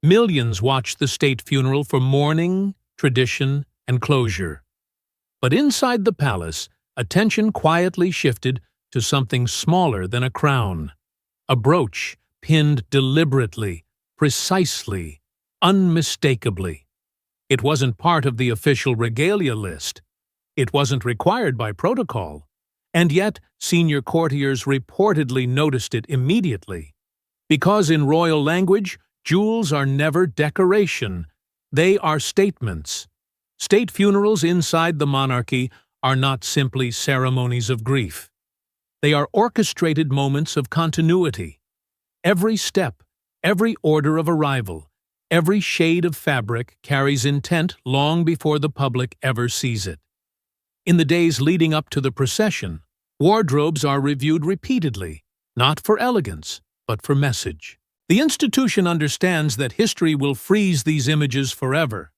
Millions watched the state funeral for mourning, tradition, and closure. But inside the palace, attention quietly shifted to something smaller than a crown. A brooch pinned deliberately, precisely, unmistakably. It wasn't part of the official regalia list. It wasn't required by protocol. And yet, senior courtiers reportedly noticed it immediately. Because in royal language, jewels are never decoration. They are statements. State funerals inside the monarchy are not simply ceremonies of grief. They are orchestrated moments of continuity. Every step, every order of arrival, every shade of fabric carries intent long before the public ever sees it. In the days leading up to the procession, wardrobes are reviewed repeatedly, not for elegance, but for message. The institution understands that history will freeze these images forever,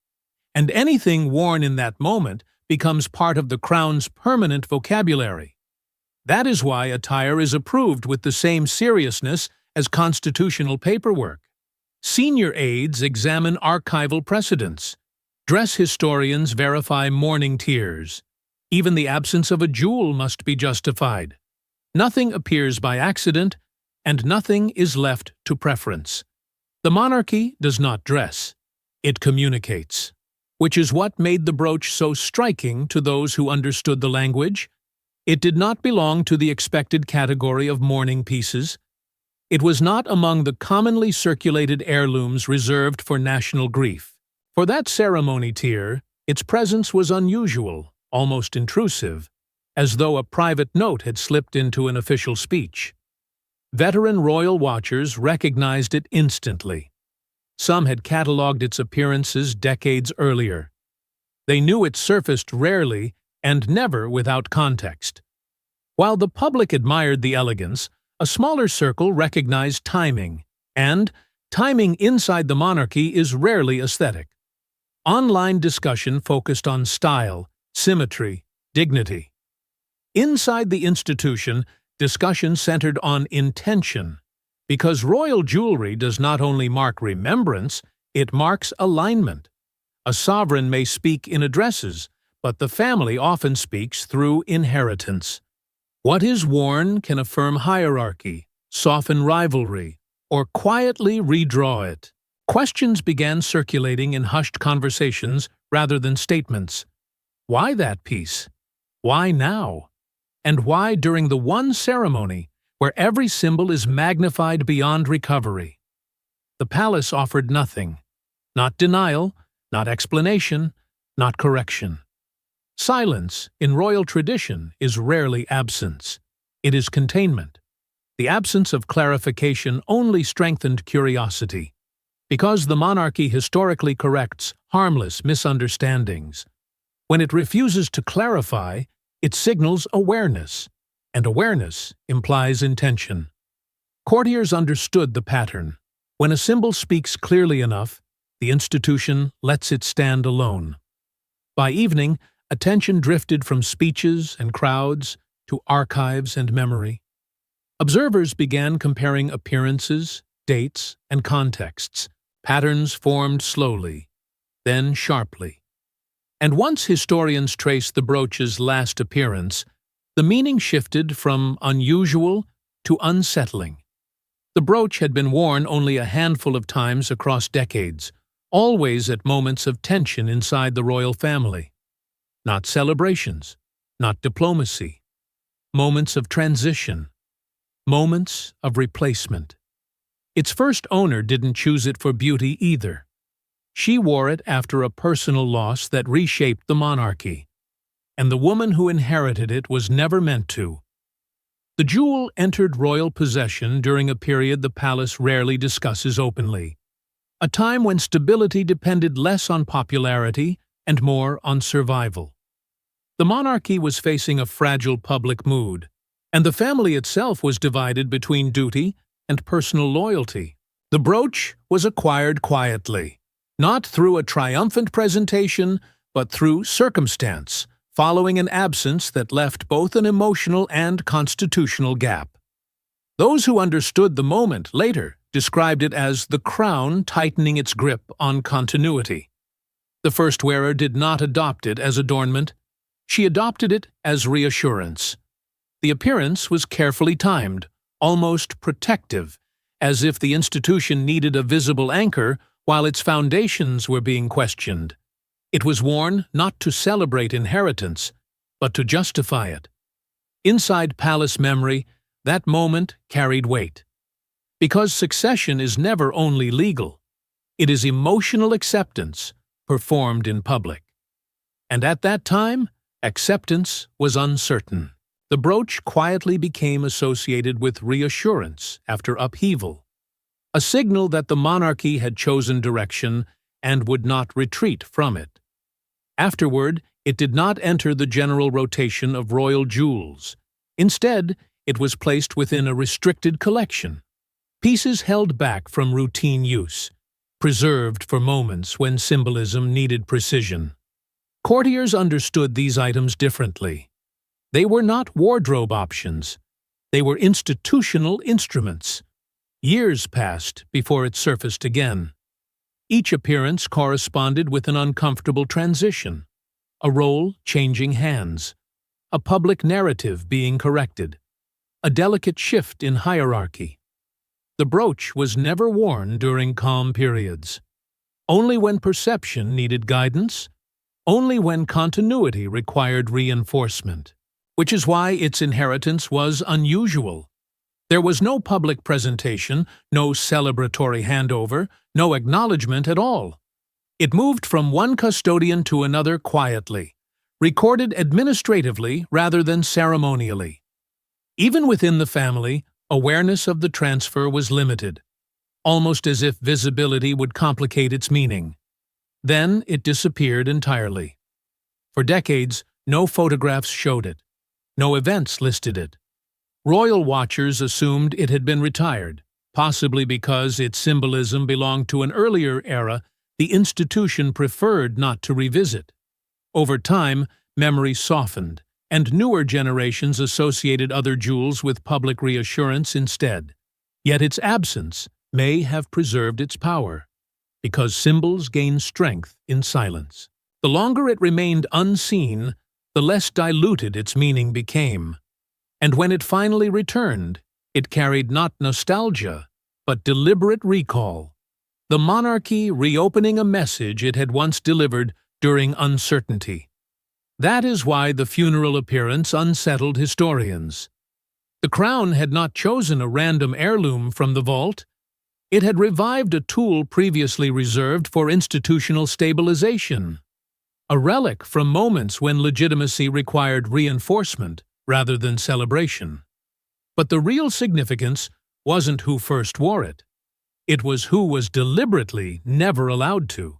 and anything worn in that moment becomes part of the crown's permanent vocabulary. That is why attire is approved with the same seriousness as constitutional paperwork. Senior aides examine archival precedents. Dress historians verify mourning tiers. Even the absence of a jewel must be justified. Nothing appears by accident, and nothing is left to preference. The monarchy does not dress. It communicates. Which is what made the brooch so striking to those who understood the language. It did not belong to the expected category of mourning pieces. It was not among the commonly circulated heirlooms reserved for national grief. For that ceremony tier, its presence was unusual, almost intrusive, as though a private note had slipped into an official speech. Veteran royal watchers recognized it instantly. Some had catalogued its appearances decades earlier. They knew it surfaced rarely and never without context. While the public admired the elegance, a smaller circle recognized timing, and timing inside the monarchy is rarely aesthetic. Online discussion focused on style, symmetry, dignity. Inside the institution, discussion centered on intention, because royal jewelry does not only mark remembrance, it marks alignment. A sovereign may speak in addresses, but the family often speaks through inheritance. What is worn can affirm hierarchy, soften rivalry, or quietly redraw it. Questions began circulating in hushed conversations rather than statements. Why that piece? Why now? And why during the one ceremony where every symbol is magnified beyond recovery? The palace offered nothing. Not denial, not explanation, not correction. Silence, in royal tradition, is rarely absence. It is containment. The absence of clarification only strengthened curiosity, because the monarchy historically corrects harmless misunderstandings. When it refuses to clarify, it signals awareness, and awareness implies intention. Courtiers understood the pattern. When a symbol speaks clearly enough, the institution lets it stand alone. By evening, attention drifted from speeches and crowds to archives and memory. Observers began comparing appearances, dates, and contexts. Patterns formed slowly, then sharply. And once historians traced the brooch's last appearance, the meaning shifted from unusual to unsettling. The brooch had been worn only a handful of times across decades, always at moments of tension inside the royal family. Not celebrations, not diplomacy. Moments of transition. Moments of replacement. Its first owner didn't choose it for beauty either. She wore it after a personal loss that reshaped the monarchy. And the woman who inherited it was never meant to. The jewel entered royal possession during a period the palace rarely discusses openly. A time when stability depended less on popularity and more on survival. The monarchy was facing a fragile public mood, and the family itself was divided between duty and personal loyalty. The brooch was acquired quietly, not through a triumphant presentation, but through circumstance, following an absence that left both an emotional and constitutional gap. Those who understood the moment later described it as the crown tightening its grip on continuity. The first wearer did not adopt it as adornment. She adopted it as reassurance. The appearance was carefully timed, almost protective, as if the institution needed a visible anchor while its foundations were being questioned. It was worn not to celebrate inheritance, but to justify it. Inside palace memory, that moment carried weight. Because succession is never only legal, it is emotional acceptance performed in public. And at that time, acceptance was uncertain. The brooch quietly became associated with reassurance after upheaval, a signal that the monarchy had chosen direction and would not retreat from it. Afterward, it did not enter the general rotation of royal jewels. Instead, it was placed within a restricted collection, pieces held back from routine use, preserved for moments when symbolism needed precision. Courtiers understood these items differently. They were not wardrobe options. They were institutional instruments. Years passed before it surfaced again. Each appearance corresponded with an uncomfortable transition, a role changing hands, a public narrative being corrected, a delicate shift in hierarchy. The brooch was never worn during calm periods. Only when perception needed guidance, only when continuity required reinforcement. Which is why its inheritance was unusual. There was no public presentation, no celebratory handover, no acknowledgement at all. It moved from one custodian to another quietly, recorded administratively rather than ceremonially. Even within the family, awareness of the transfer was limited, almost as if visibility would complicate its meaning. Then it disappeared entirely. For decades, no photographs showed it. No events listed it. Royal watchers assumed it had been retired, possibly because its symbolism belonged to an earlier era the institution preferred not to revisit. Over time, memory softened, and newer generations associated other jewels with public reassurance instead. Yet its absence may have preserved its power, because symbols gain strength in silence. The longer it remained unseen, the less diluted its meaning became. And when it finally returned, it carried not nostalgia, but deliberate recall. The monarchy reopening a message it had once delivered during uncertainty. That is why the funeral appearance unsettled historians. The crown had not chosen a random heirloom from the vault. It had revived a tool previously reserved for institutional stabilization. A relic from moments when legitimacy required reinforcement rather than celebration. But the real significance wasn't who first wore it. It was who was deliberately never allowed to.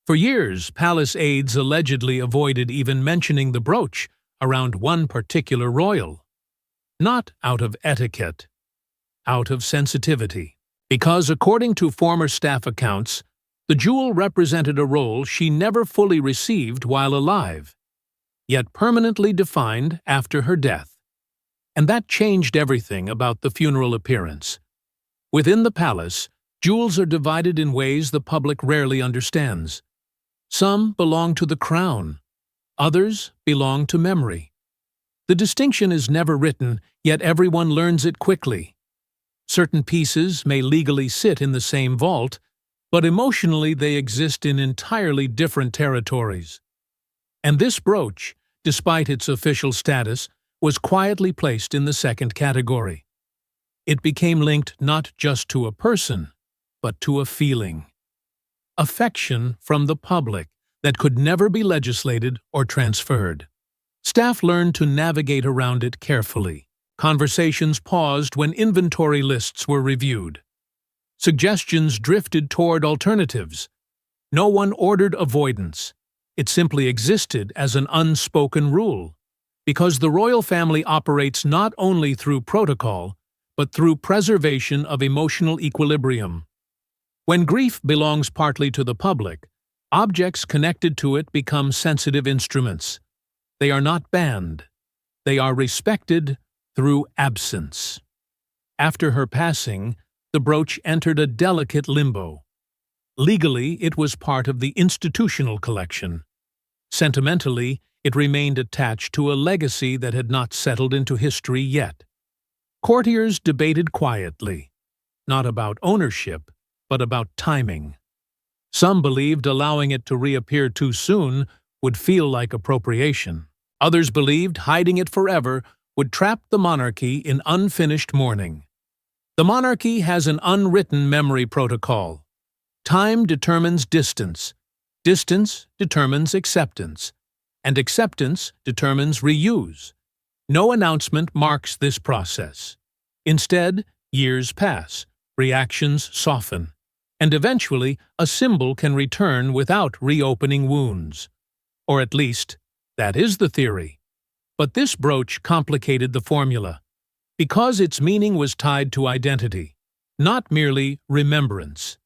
For years, palace aides allegedly avoided even mentioning the brooch around one particular royal. Not out of etiquette, out of sensitivity. Because according to former staff accounts, the jewel represented a role she never fully received while alive, yet permanently defined after her death. And that changed everything about the funeral appearance. Within the palace, jewels are divided in ways the public rarely understands. Some belong to the crown, others belong to memory. The distinction is never written, yet everyone learns it quickly. Certain pieces may legally sit in the same vault, but emotionally they exist in entirely different territories. And this brooch, despite its official status, was quietly placed in the second category. It became linked not just to a person, but to a feeling. Affection from the public that could never be legislated or transferred. Staff learned to navigate around it carefully. Conversations paused when inventory lists were reviewed. Suggestions drifted toward alternatives. No one ordered avoidance. It simply existed as an unspoken rule, because the royal family operates not only through protocol, but through preservation of emotional equilibrium. When grief belongs partly to the public, objects connected to it become sensitive instruments. They are not banned. They are respected through absence. After her passing, the brooch entered a delicate limbo. Legally, it was part of the institutional collection. Sentimentally, it remained attached to a legacy that had not settled into history yet. Courtiers debated quietly, not about ownership, but about timing. Some believed allowing it to reappear too soon would feel like appropriation. Others believed hiding it forever would trap the monarchy in unfinished mourning. The monarchy has an unwritten memory protocol. Time determines distance, distance determines acceptance, and acceptance determines reuse. No announcement marks this process. Instead, years pass, reactions soften, and eventually a symbol can return without reopening wounds. Or at least, that is the theory. But this brooch complicated the formula, because its meaning was tied to identity, not merely remembrance.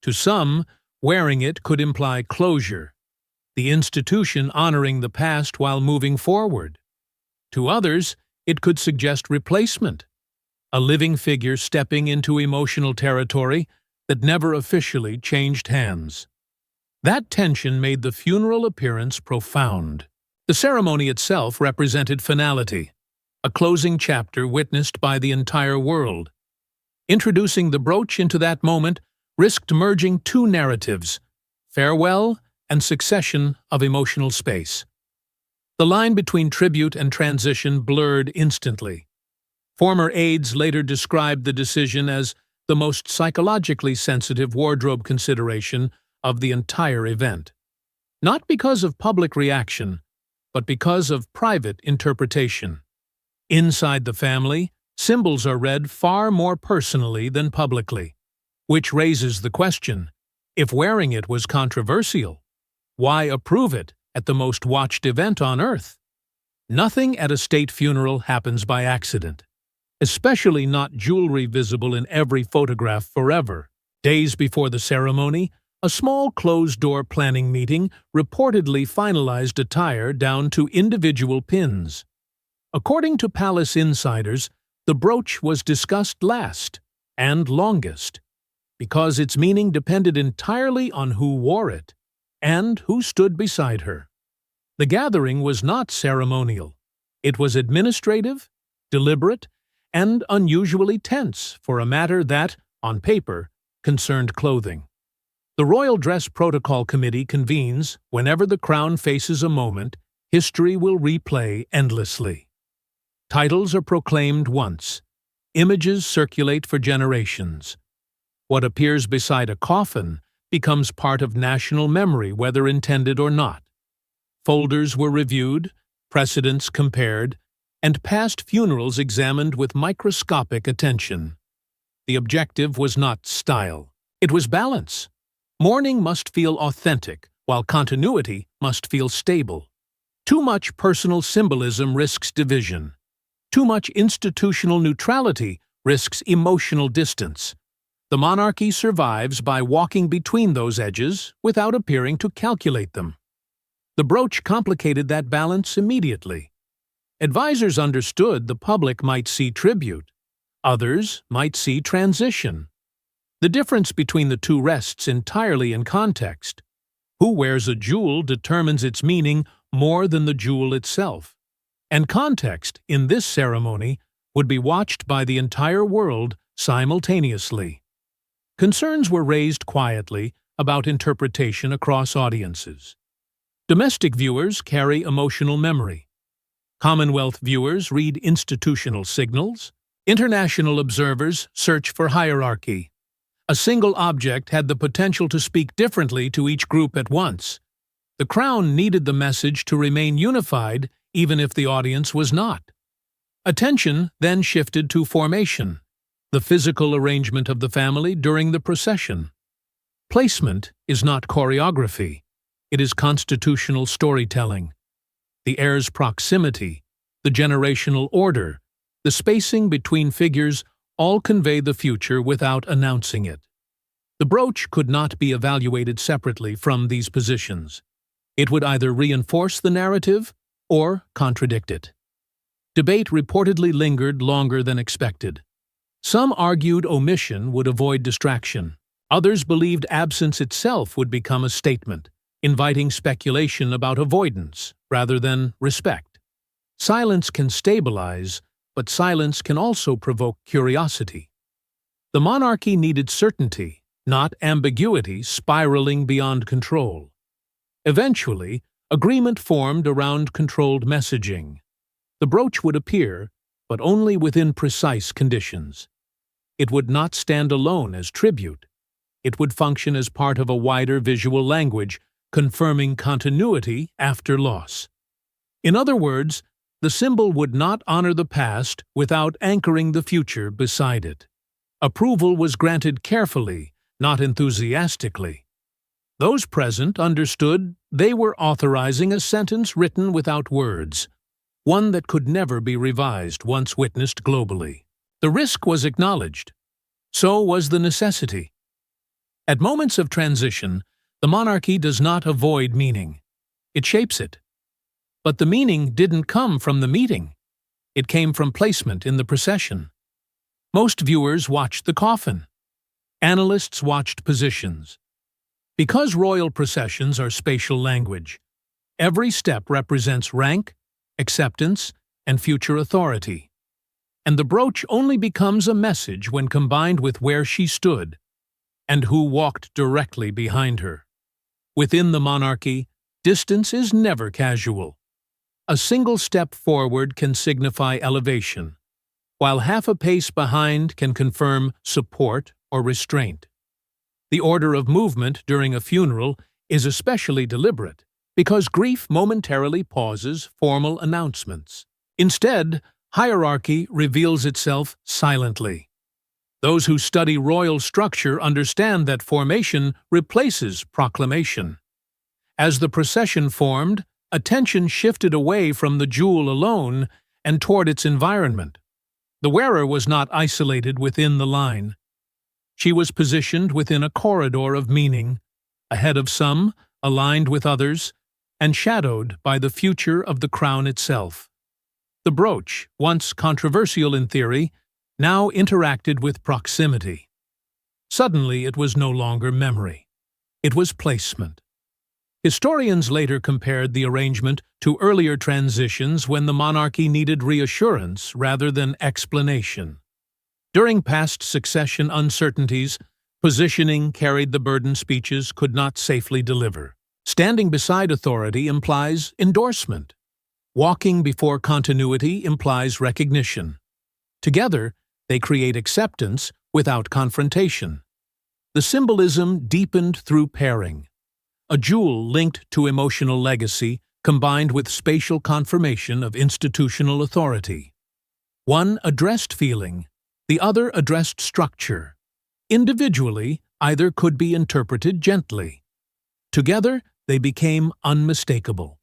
To some, wearing it could imply closure, the institution honoring the past while moving forward. To others, it could suggest replacement, a living figure stepping into emotional territory that never officially changed hands. That tension made the funeral appearance profound. The ceremony itself represented finality, a closing chapter witnessed by the entire world. Introducing the brooch into that moment risked merging two narratives, farewell and succession of emotional space. The line between tribute and transition blurred instantly. Former aides later described the decision as the most psychologically sensitive wardrobe consideration of the entire event. Not because of public reaction, but because of private interpretation. Inside the family, symbols are read far more personally than publicly, which raises the question, if wearing it was controversial, why approve it at the most watched event on Earth? Nothing at a state funeral happens by accident, especially not jewelry visible in every photograph forever. Days before the ceremony, a small closed-door planning meeting reportedly finalized attire down to individual pins. According to palace insiders, the brooch was discussed last and longest, because its meaning depended entirely on who wore it and who stood beside her. The gathering was not ceremonial. It was administrative, deliberate, and unusually tense for a matter that, on paper, concerned clothing. The Royal Dress Protocol Committee convenes whenever the crown faces a moment history will replay endlessly. Titles are proclaimed once. Images circulate for generations. What appears beside a coffin becomes part of national memory, whether intended or not. Folders were reviewed, precedents compared, and past funerals examined with microscopic attention. The objective was not style. It was balance. Mourning must feel authentic, while continuity must feel stable. Too much personal symbolism risks division. Too much institutional neutrality risks emotional distance. The monarchy survives by walking between those edges without appearing to calculate them. The brooch complicated that balance immediately. Advisors understood the public might see tribute. Others might see transition. The difference between the two rests entirely in context. Who wears a jewel determines its meaning more than the jewel itself. And context, in this ceremony, would be watched by the entire world simultaneously. Concerns were raised quietly about interpretation across audiences. Domestic viewers carry emotional memory. Commonwealth viewers read institutional signals. International observers search for hierarchy. A single object had the potential to speak differently to each group at once. The crown needed the message to remain unified even if the audience was not. Attention then shifted to formation, the physical arrangement of the family during the procession. Placement is not choreography. It is constitutional storytelling. The heir's proximity, the generational order, the spacing between figures all convey the future without announcing it. The brooch could not be evaluated separately from these positions. It would either reinforce the narrative or contradict it. Debate reportedly lingered longer than expected. Some argued omission would avoid distraction. Others believed absence itself would become a statement, inviting speculation about avoidance rather than respect. Silence can stabilize, but silence can also provoke curiosity. The monarchy needed certainty, not ambiguity spiraling beyond control. Eventually, agreement formed around controlled messaging. The brooch would appear, but only within precise conditions. It would not stand alone as tribute. It would function as part of a wider visual language, confirming continuity after loss. In other words, the symbol would not honor the past without anchoring the future beside it. Approval was granted carefully, not enthusiastically. Those present understood they were authorizing a sentence written without words, one that could never be revised once witnessed globally. The risk was acknowledged. So was the necessity. At moments of transition, the monarchy does not avoid meaning. It shapes it. But the meaning didn't come from the meeting. It came from placement in the procession. Most viewers watched the coffin. Analysts watched positions. Because royal processions are spatial language, every step represents rank, acceptance, and future authority. And the brooch only becomes a message when combined with where she stood and who walked directly behind her. Within the monarchy, distance is never casual. A single step forward can signify elevation, while half a pace behind can confirm support or restraint. The order of movement during a funeral is especially deliberate because grief momentarily pauses formal announcements. Instead, hierarchy reveals itself silently. Those who study royal structure understand that formation replaces proclamation. As the procession formed, attention shifted away from the jewel alone and toward its environment. The wearer was not isolated within the line. She was positioned within a corridor of meaning, ahead of some, aligned with others, and shadowed by the future of the crown itself. The brooch, once controversial in theory, now interacted with proximity. Suddenly it was no longer memory. It was placement. Historians later compared the arrangement to earlier transitions when the monarchy needed reassurance rather than explanation. During past succession uncertainties, positioning carried the burden speeches could not safely deliver. Standing beside authority implies endorsement. Walking before continuity implies recognition. Together, they create acceptance without confrontation. The symbolism deepened through pairing. A jewel linked to emotional legacy combined with spatial confirmation of institutional authority. One addressed feeling, the other addressed structure. Individually, either could be interpreted gently. Together, they became unmistakable.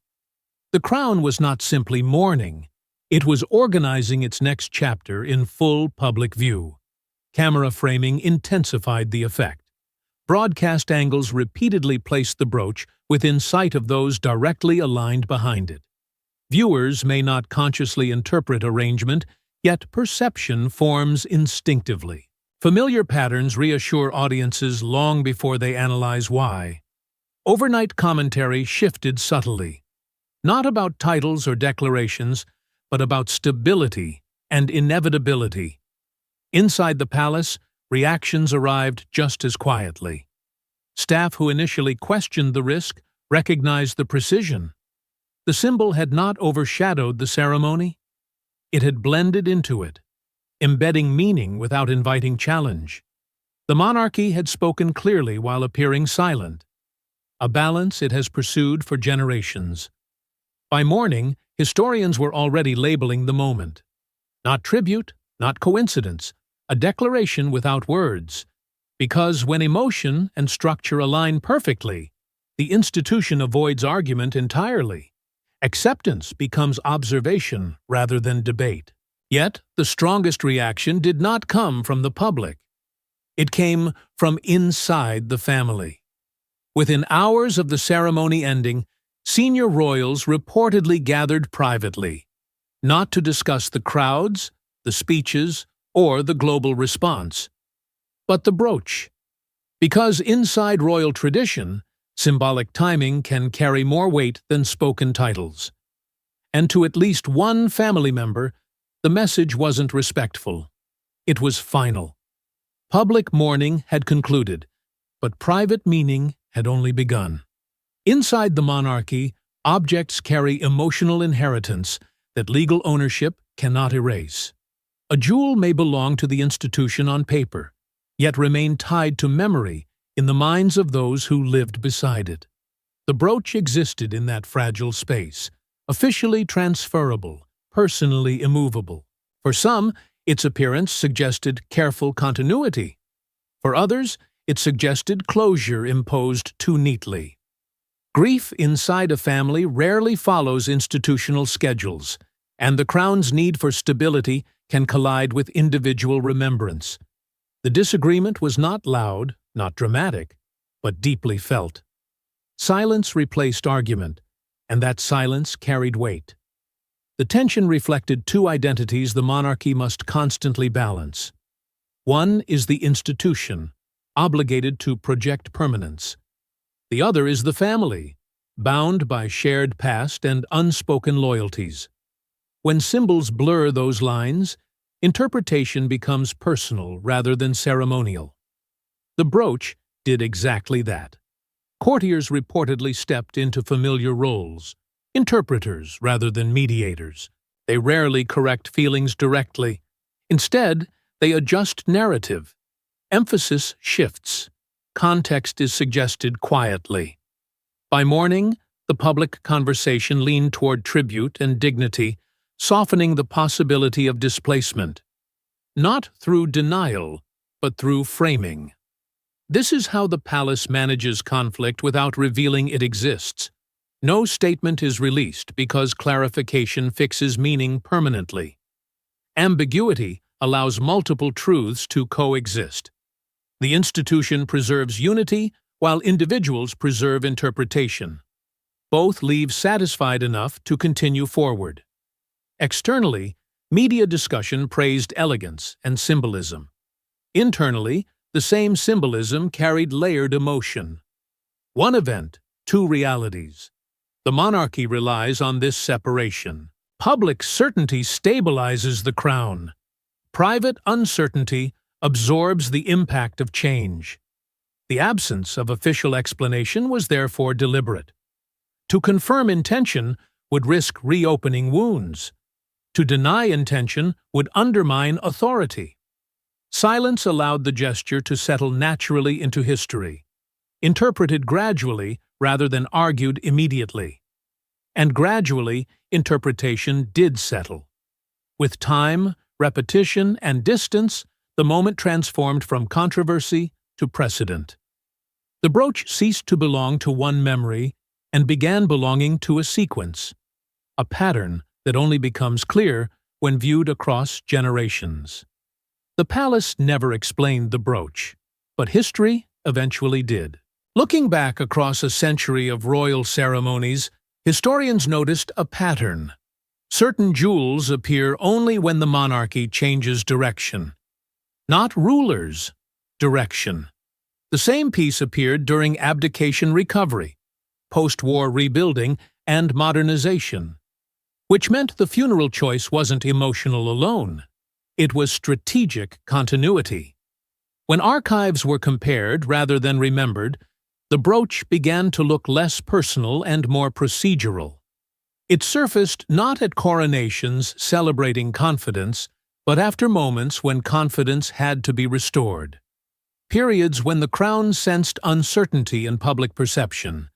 The crown was not simply mourning, it was organizing its next chapter in full public view. Camera framing intensified the effect. Broadcast angles repeatedly placed the brooch within sight of those directly aligned behind it. Viewers may not consciously interpret arrangement, yet perception forms instinctively. Familiar patterns reassure audiences long before they analyze why. Overnight commentary shifted subtly. Not about titles or declarations, but about stability and inevitability. Inside the palace, reactions arrived just as quietly. Staff who initially questioned the risk recognized the precision. The symbol had not overshadowed the ceremony. It had blended into it, embedding meaning without inviting challenge. The monarchy had spoken clearly while appearing silent, a balance it has pursued for generations. By morning, historians were already labeling the moment. Not tribute, not coincidence, a declaration without words. Because when emotion and structure align perfectly, the institution avoids argument entirely. Acceptance becomes observation rather than debate. Yet, the strongest reaction did not come from the public. It came from inside the family. Within hours of the ceremony ending, senior royals reportedly gathered privately, not to discuss the crowds, the speeches, or the global response. But the brooch. Because inside royal tradition, symbolic timing can carry more weight than spoken titles. And to at least one family member, the message wasn't respectful. It was final. Public mourning had concluded, but private meaning had only begun. Inside the monarchy, objects carry emotional inheritance that legal ownership cannot erase. A jewel may belong to the institution on paper, yet remain tied to memory in the minds of those who lived beside it. The brooch existed in that fragile space, officially transferable, personally immovable. For some, its appearance suggested careful continuity. For others, it suggested closure imposed too neatly. Grief inside a family rarely follows institutional schedules, and the crown's need for stability can collide with individual remembrance. The disagreement was not loud, not dramatic, but deeply felt. Silence replaced argument, and that silence carried weight. The tension reflected two identities the monarchy must constantly balance. One is the institution, obligated to project permanence. The other is the family, bound by shared past and unspoken loyalties. When symbols blur those lines, interpretation becomes personal rather than ceremonial. The brooch did exactly that. Courtiers reportedly stepped into familiar roles, interpreters rather than mediators. They rarely correct feelings directly. Instead, they adjust narrative. Emphasis shifts. Context is suggested quietly. By morning, the public conversation leaned toward tribute and dignity, softening the possibility of displacement. Not through denial, but through framing. This is how the palace manages conflict without revealing it exists. No statement is released because clarification fixes meaning permanently. Ambiguity allows multiple truths to coexist. The institution preserves unity, while individuals preserve interpretation. Both leave satisfied enough to continue forward. Externally, media discussion praised elegance and symbolism. Internally, the same symbolism carried layered emotion. One event, two realities. The monarchy relies on this separation. Public certainty stabilizes the crown. Private uncertainty absorbs the impact of change. The absence of official explanation was therefore deliberate. To confirm intention would risk reopening wounds. To deny intention would undermine authority. Silence allowed the gesture to settle naturally into history, interpreted gradually rather than argued immediately. And gradually, interpretation did settle. With time, repetition, and distance, the moment transformed from controversy to precedent. The brooch ceased to belong to one memory and began belonging to a sequence, a pattern that only becomes clear when viewed across generations. The palace never explained the brooch, but history eventually did. Looking back across a century of royal ceremonies, historians noticed a pattern. Certain jewels appear only when the monarchy changes direction. Not rulers, direction. The same piece appeared during abdication recovery, post-war rebuilding, and modernization, which meant the funeral choice wasn't emotional alone. It was strategic continuity. When archives were compared rather than remembered, the brooch began to look less personal and more procedural. It surfaced not at coronations celebrating confidence, but after moments when confidence had to be restored. Periods when the crown sensed uncertainty in public perception,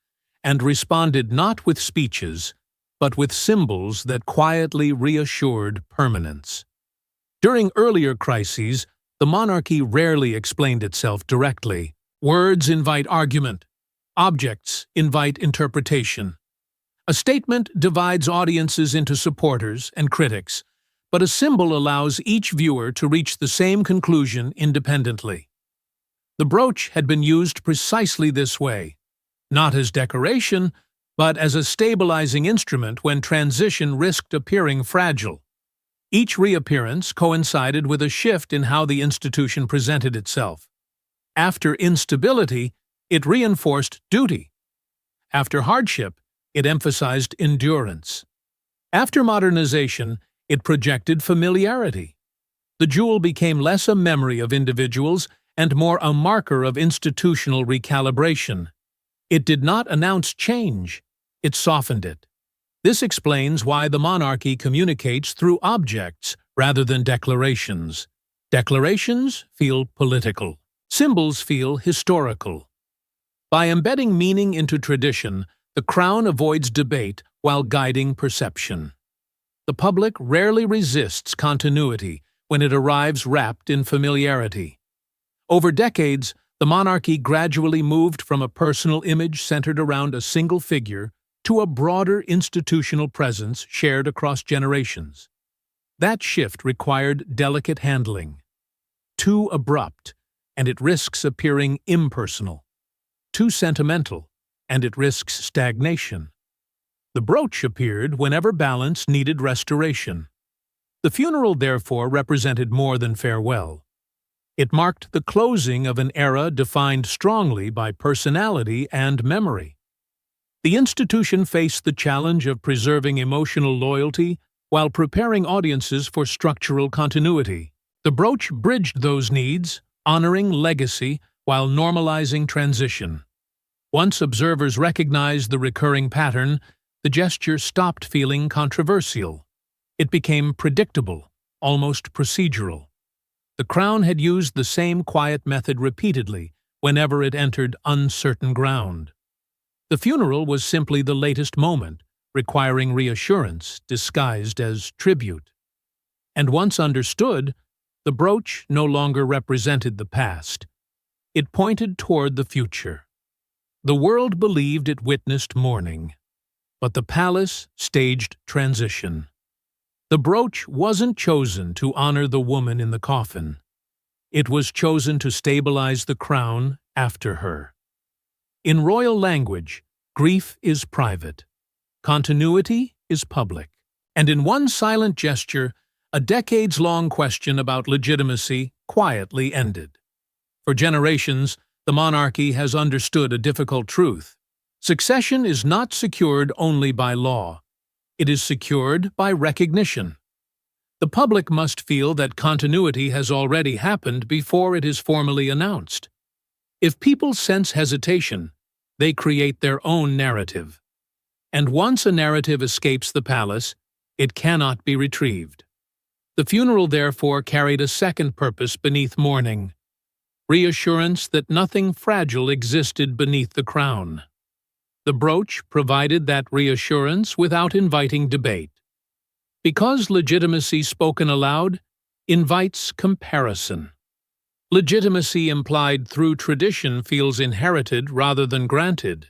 and responded not with speeches, but with symbols that quietly reassured permanence. During earlier crises, the monarchy rarely explained itself directly. Words invite argument. Objects invite interpretation. A statement divides audiences into supporters and critics, but a symbol allows each viewer to reach the same conclusion independently. The brooch had been used precisely this way, not as decoration, but as a stabilizing instrument when transition risked appearing fragile. Each reappearance coincided with a shift in how the institution presented itself. After instability, it reinforced duty. After hardship, it emphasized endurance. After modernization, it projected familiarity. The jewel became less a memory of individuals and more a marker of institutional recalibration. It did not announce change, it softened it. This explains why the monarchy communicates through objects rather than declarations. Declarations feel political. Symbols feel historical. By embedding meaning into tradition, the crown avoids debate while guiding perception. The public rarely resists continuity when it arrives wrapped in familiarity. Over decades, the monarchy gradually moved from a personal image centered around a single figure to a broader institutional presence shared across generations. That shift required delicate handling. Too abrupt, and it risks appearing impersonal. Too sentimental, and it risks stagnation. The brooch appeared whenever balance needed restoration. The funeral, therefore, represented more than farewell. It marked the closing of an era defined strongly by personality and memory. The institution faced the challenge of preserving emotional loyalty while preparing audiences for structural continuity. The brooch bridged those needs, honoring legacy while normalizing transition. Once observers recognized the recurring pattern, the gesture stopped feeling controversial. It became predictable, almost procedural. The crown had used the same quiet method repeatedly whenever it entered uncertain ground. The funeral was simply the latest moment, requiring reassurance disguised as tribute. And once understood, the brooch no longer represented the past. It pointed toward the future. The world believed it witnessed mourning, but the palace staged transition. The brooch wasn't chosen to honor the woman in the coffin. It was chosen to stabilize the crown after her. In royal language, grief is private. Continuity is public. And in one silent gesture, a decades-long question about legitimacy quietly ended. For generations, the monarchy has understood a difficult truth. Succession is not secured only by law. It is secured by recognition. The public must feel that continuity has already happened before it is formally announced. If people sense hesitation, they create their own narrative. And once a narrative escapes the palace, it cannot be retrieved. The funeral, therefore, carried a second purpose beneath mourning: reassurance that nothing fragile existed beneath the crown. The brooch provided that reassurance without inviting debate. Because legitimacy spoken aloud invites comparison. Legitimacy implied through tradition feels inherited rather than granted.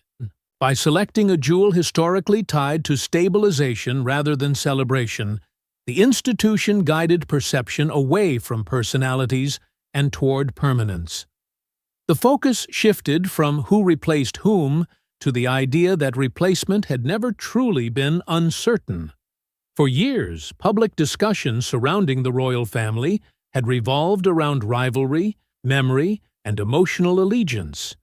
By selecting a jewel historically tied to stabilization rather than celebration, the institution guided perception away from personalities and toward permanence. The focus shifted from who replaced whom to the idea that replacement had never truly been uncertain. For years, public discussion surrounding the royal family had revolved around rivalry, memory, and emotional allegiance.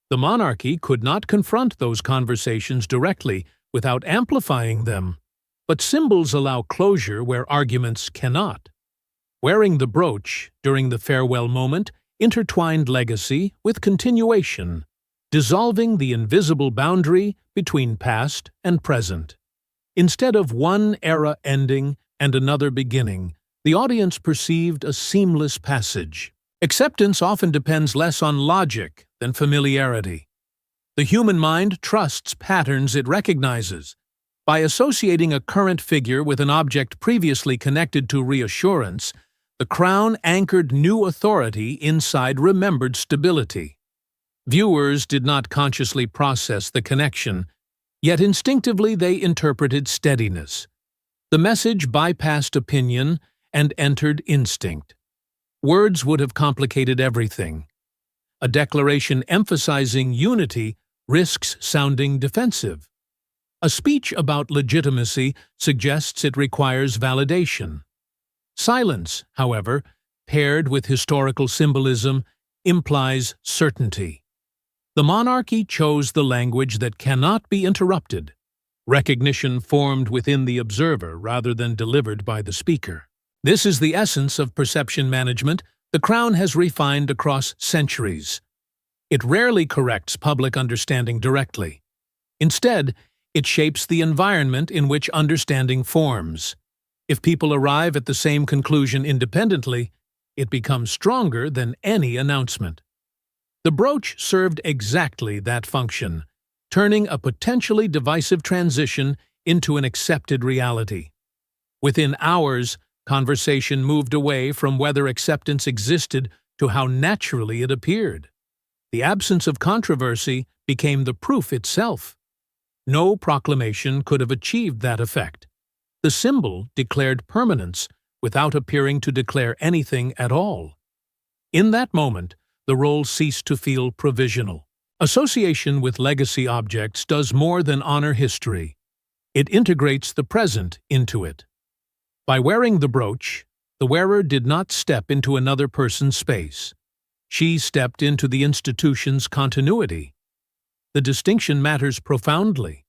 The monarchy could not confront those conversations directly without amplifying them, but symbols allow closure where arguments cannot. Wearing the brooch during the farewell moment intertwined legacy with continuation, dissolving the invisible boundary between past and present. Instead of one era ending and another beginning, the audience perceived a seamless passage. Acceptance often depends less on logic than familiarity. The human mind trusts patterns it recognizes. By associating a current figure with an object previously connected to reassurance, the crown anchored new authority inside remembered stability. Viewers did not consciously process the connection, yet instinctively they interpreted steadiness. The message bypassed opinion and entered instinct. Words would have complicated everything. A declaration emphasizing unity risks sounding defensive. A speech about legitimacy suggests it requires validation. Silence, however, paired with historical symbolism, implies certainty. The monarchy chose the language that cannot be interrupted, recognition formed within the observer rather than delivered by the speaker. This is the essence of perception management the Crown has refined across centuries. It rarely corrects public understanding directly. Instead, it shapes the environment in which understanding forms. If people arrive at the same conclusion independently, it becomes stronger than any announcement. The brooch served exactly that function, turning a potentially divisive transition into an accepted reality. Within hours, conversation moved away from whether acceptance existed to how naturally it appeared. The absence of controversy became the proof itself. No proclamation could have achieved that effect. The symbol declared permanence without appearing to declare anything at all. In that moment, the role ceased to feel provisional. Association with legacy objects does more than honor history. It integrates the present into it. By wearing the brooch, the wearer did not step into another person's space. She stepped into the institution's continuity. The distinction matters profoundly.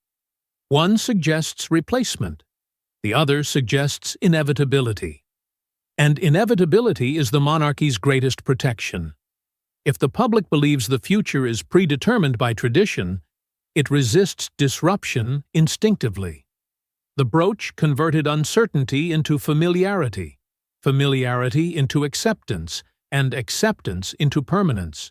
One suggests replacement. The other suggests inevitability. And inevitability is the monarchy's greatest protection. If the public believes the future is predetermined by tradition, it resists disruption instinctively. The brooch converted uncertainty into familiarity, familiarity into acceptance, and acceptance into permanence.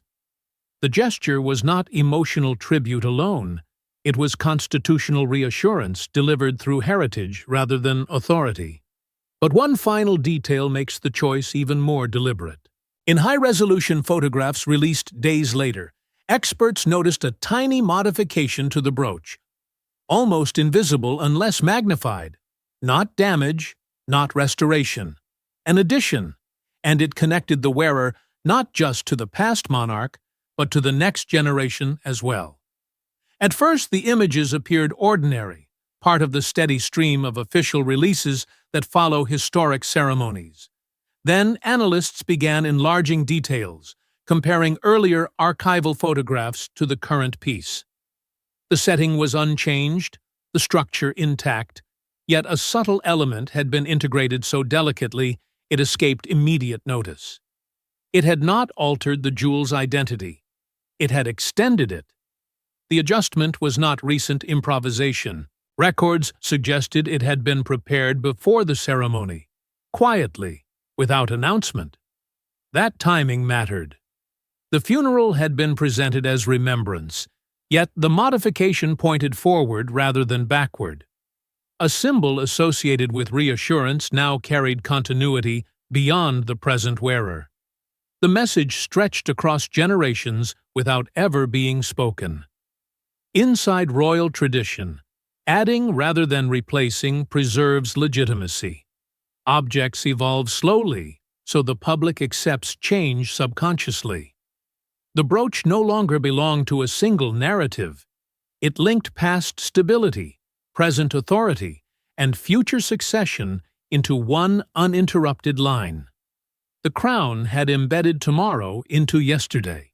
The gesture was not emotional tribute alone. It was constitutional reassurance delivered through heritage rather than authority. But one final detail makes the choice even more deliberate. In high-resolution photographs released days later, experts noticed a tiny modification to the brooch, almost invisible unless magnified. Not damage, not restoration. An addition, and it connected the wearer not just to the past monarch, but to the next generation as well. At first, the images appeared ordinary, part of the steady stream of official releases that follow historic ceremonies. Then, analysts began enlarging details, comparing earlier archival photographs to the current piece. The setting was unchanged, the structure intact, yet a subtle element had been integrated so delicately it escaped immediate notice. It had not altered the jewel's identity. It had extended it. The adjustment was not recent improvisation. Records suggested it had been prepared before the ceremony, quietly, without announcement. That timing mattered. The funeral had been presented as remembrance, yet the modification pointed forward rather than backward. A symbol associated with reassurance now carried continuity beyond the present wearer. The message stretched across generations without ever being spoken. Inside royal tradition, adding rather than replacing preserves legitimacy. Objects evolve slowly, so the public accepts change subconsciously. The brooch no longer belonged to a single narrative. It linked past stability, present authority, and future succession into one uninterrupted line. The crown had embedded tomorrow into yesterday.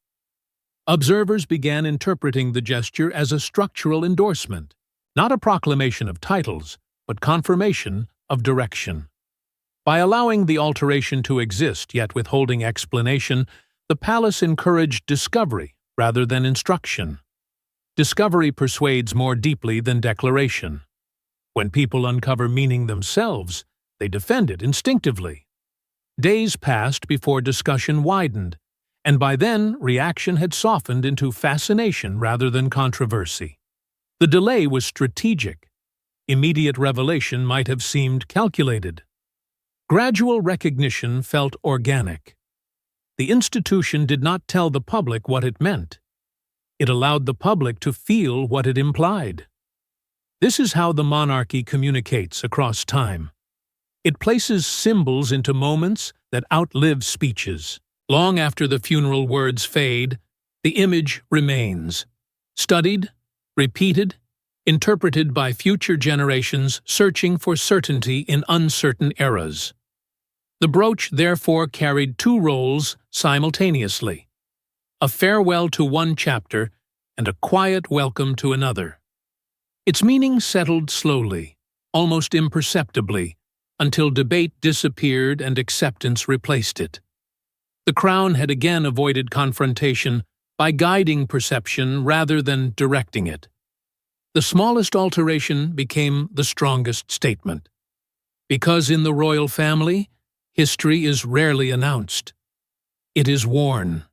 Observers began interpreting the gesture as a structural endorsement, not a proclamation of titles, but confirmation of direction. By allowing the alteration to exist yet withholding explanation, the palace encouraged discovery rather than instruction. Discovery persuades more deeply than declaration. When people uncover meaning themselves, they defend it instinctively. Days passed before discussion widened, and by then reaction had softened into fascination rather than controversy. The delay was strategic. Immediate revelation might have seemed calculated. Gradual recognition felt organic. The institution did not tell the public what it meant. It allowed the public to feel what it implied. This is how the monarchy communicates across time. It places symbols into moments that outlive speeches. Long after the funeral words fade, the image remains, studied, repeated, interpreted by future generations searching for certainty in uncertain eras. The brooch therefore carried two roles simultaneously: a farewell to one chapter and a quiet welcome to another. Its meaning settled slowly, almost imperceptibly, until debate disappeared and acceptance replaced it. The crown had again avoided confrontation by guiding perception rather than directing it. The smallest alteration became the strongest statement. Because in the royal family, history is rarely announced. It is worn.